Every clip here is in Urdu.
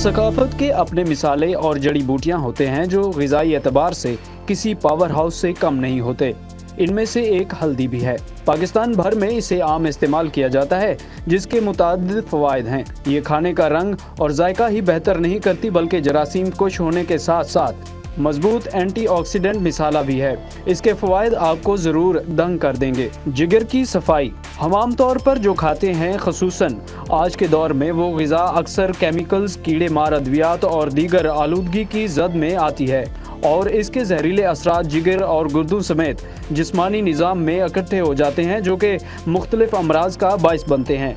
ثقافت کے اپنے مسالے اور جڑی بوٹیاں ہوتے ہیں جو غذائی اعتبار سے کسی پاور ہاؤس سے کم نہیں ہوتے۔ ان میں سے ایک ہلدی بھی ہے۔ پاکستان بھر میں اسے عام استعمال کیا جاتا ہے، جس کے متعدد فوائد ہیں۔ یہ کھانے کا رنگ اور ذائقہ ہی بہتر نہیں کرتی بلکہ جراثیم کش ہونے کے ساتھ ساتھ مضبوط اینٹی آکسیڈنٹ مسالہ بھی ہے۔ اس کے فوائد آپ کو ضرور دنگ کر دیں گے۔ جگر کی صفائی۔ ہم عام طور پر جو کھاتے ہیں، خصوصاً آج کے دور میں، وہ غذا اکثر کیمیکلز، کیڑے مار ادویات اور دیگر آلودگی کی زد میں آتی ہے، اور اس کے زہریلے اثرات جگر اور گردوں سمیت جسمانی نظام میں اکٹھے ہو جاتے ہیں، جو کہ مختلف امراض کا باعث بنتے ہیں۔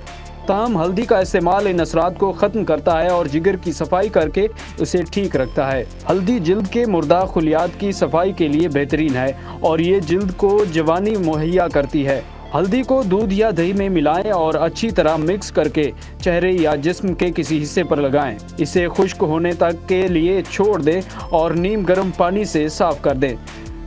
تاہم ہلدی کا استعمال ان اثرات کو ختم کرتا ہے اور جگر کی صفائی کر کے اسے ٹھیک رکھتا ہے۔ ہلدی جلد کے مردہ خلیات کی صفائی کے لیے بہترین ہے اور یہ جلد کو جوانی مہیا کرتی ہے۔ ہلدی کو دودھ یا دہی میں ملائیں اور اچھی طرح مکس کر کے چہرے یا جسم کے کسی حصے پر لگائیں۔ اسے خشک ہونے تک کے لیے چھوڑ دیں اور نیم گرم پانی سے صاف کر دیں،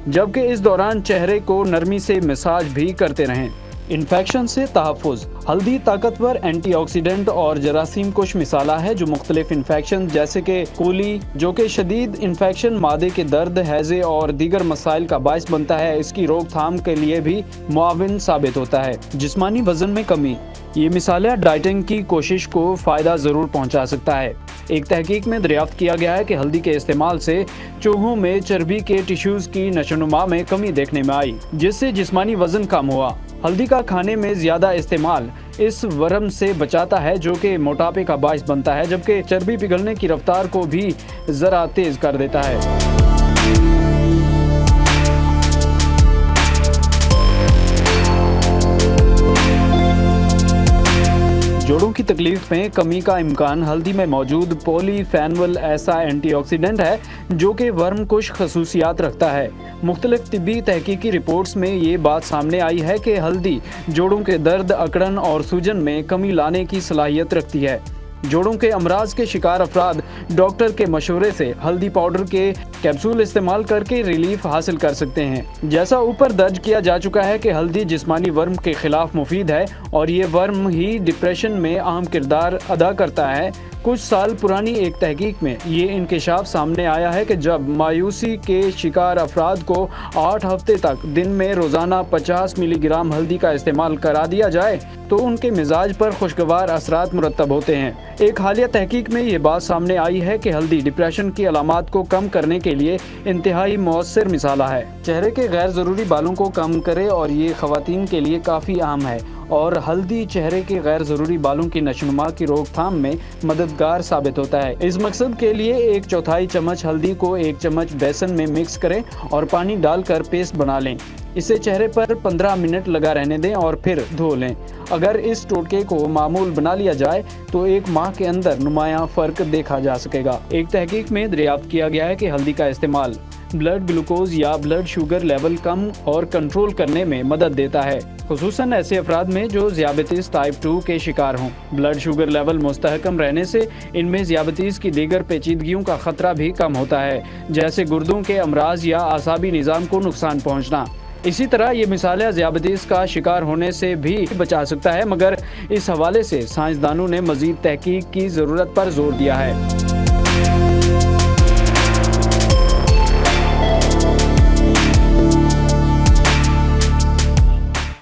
جبکہ اس دوران چہرے کو نرمی سے مساج بھی کرتے رہیں۔ انفیکشن سے تحفظ۔ ہلدی طاقتور اینٹی آکسیڈنٹ اور جراثیم کش مسالہ ہے جو مختلف انفیکشن جیسے کہ کولی، جو کہ شدید انفیکشن، معدے کے درد، ہیضے اور دیگر مسائل کا باعث بنتا ہے، اس کی روک تھام کے لیے بھی معاون ثابت ہوتا ہے۔ جسمانی وزن میں کمی۔ یہ مسالہ ڈائٹنگ کی کوشش کو فائدہ ضرور پہنچا سکتا ہے۔ ایک تحقیق میں دریافت کیا گیا ہے کہ ہلدی کے استعمال سے چوہوں میں چربی کے ٹشوز کی نشوونما میں کمی دیکھنے میں آئی، جس سے جسمانی وزن کم ہوا۔ ہلدی کا کھانے میں زیادہ استعمال اس ورم سے بچاتا ہے جو کہ موٹاپے کا باعث بنتا ہے، جبکہ چربی پگھلنے کی رفتار کو بھی ذرا تیز کر دیتا ہے۔ جوڑوں کی تکلیف میں کمی کا امکان۔ ہلدی میں موجود پولی فینول ایسا اینٹی آکسیڈنٹ ہے جو کہ ورم کش خصوصیات رکھتا ہے۔ مختلف طبی تحقیقی رپورٹس میں یہ بات سامنے آئی ہے کہ ہلدی جوڑوں کے درد، اکڑن اور سوجن میں کمی لانے کی صلاحیت رکھتی ہے۔ جوڑوں کے امراض کے شکار افراد ڈاکٹر کے مشورے سے ہلدی پاؤڈر کے کیپسول استعمال کر کے ریلیف حاصل کر سکتے ہیں۔ جیسا اوپر درج کیا جا چکا ہے کہ ہلدی جسمانی ورم کے خلاف مفید ہے اور یہ ورم ہی ڈپریشن میں اہم کردار ادا کرتا ہے۔ کچھ سال پرانی ایک تحقیق میں یہ انکشاف سامنے آیا ہے کہ جب مایوسی کے شکار افراد کو 8 ہفتے تک دن میں روزانہ 50 ملی گرام ہلدی کا استعمال کرا دیا جائے تو ان کے مزاج پر خوشگوار اثرات مرتب ہوتے ہیں۔ ایک حالیہ تحقیق میں یہ بات سامنے آئی ہے کہ ہلدی ڈپریشن کی علامات کو کم کرنے کے لیے انتہائی مؤثر مسالہ ہے۔ چہرے کے غیر ضروری بالوں کو کم کرے اور یہ خواتین کے لیے کافی اہم ہے، اور ہلدی چہرے کے غیر ضروری بالوں کی نشوونما کی روک تھام میں مددگار ثابت ہوتا ہے۔ اس مقصد کے لیے 1/4 چمچ ہلدی کو 1 چمچ بیسن میں مکس کریں اور پانی ڈال کر پیسٹ بنا لیں۔ اسے چہرے پر 15 منٹ لگا رہنے دیں اور پھر دھو لیں۔ اگر اس ٹوٹکے کو معمول بنا لیا جائے تو 1 ماہ کے اندر نمایاں فرق دیکھا جا سکے گا۔ ایک تحقیق میں دریافت کیا گیا ہے کہ ہلدی کا استعمال بلڈ گلوکوز یا بلڈ شوگر لیول کم اور کنٹرول کرنے میں مدد دیتا ہے، خصوصاً ایسے افراد میں جو ذیابیطس ٹائپ 2 کے شکار ہوں۔ بلڈ شوگر لیول مستحکم رہنے سے ان میں ذیابیطس کی دیگر پیچیدگیوں کا خطرہ بھی کم ہوتا ہے، جیسے گردوں کے امراض یا اعصابی نظام کو نقصان پہنچنا۔ اسی طرح یہ مسالہ ذیابیطس کا شکار ہونے سے بھی بچا سکتا ہے، مگر اس حوالے سے سائنسدانوں نے مزید تحقیق کی ضرورت پر زور دیا ہے۔